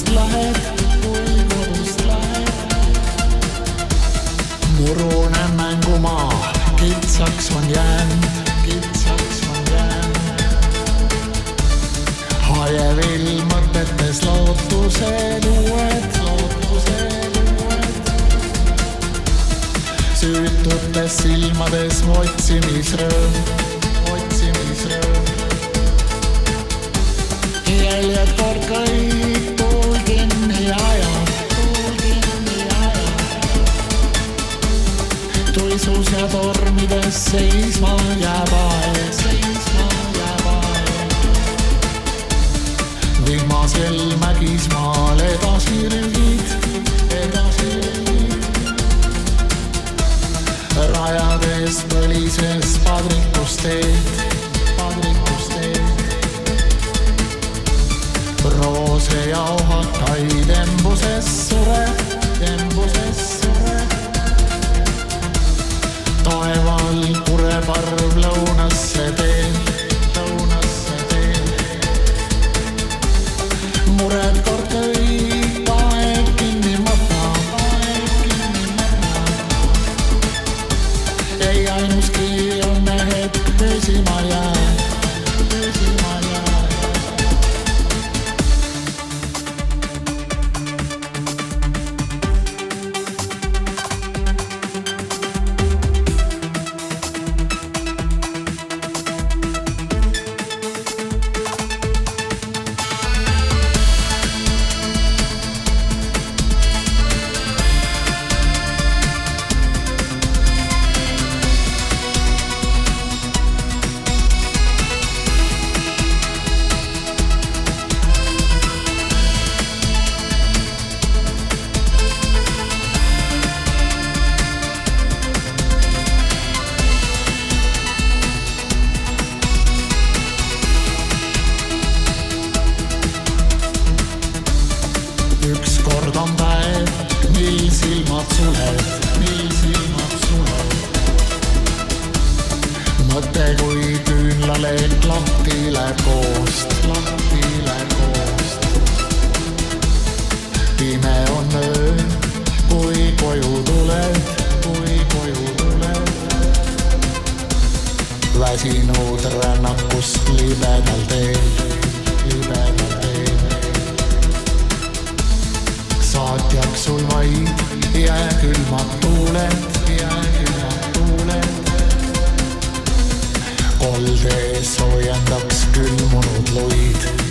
kodust lähed, murune mängumaa, kitsaks on jäänud. Hajevill mõtetes lootused uued. Süütutes silmades otsimisrõõm. Jäljed kord kõik tuul kinni ajab. Tuisus ja tormides seisma jääb aeg. Vihmasel mägismaal edasi rügid. Rajades põlises padrikus teed. Roose ja ohakaid embuses sure. Taeval kureparv lõunasse teen. Mured kord kõik aeg kinni matab. Ei ainuski õnne hetk püsima jääb. Ükskord on päev, mil silmad suled. Mõte kui küünlaleek lahti läheb koost. Pime on öö, kui koju tuled. Väsinud rännakust libedal teel. Saatjaks sul vaid jääkülmad tuuled. Kolde soojendaks külmunud luid.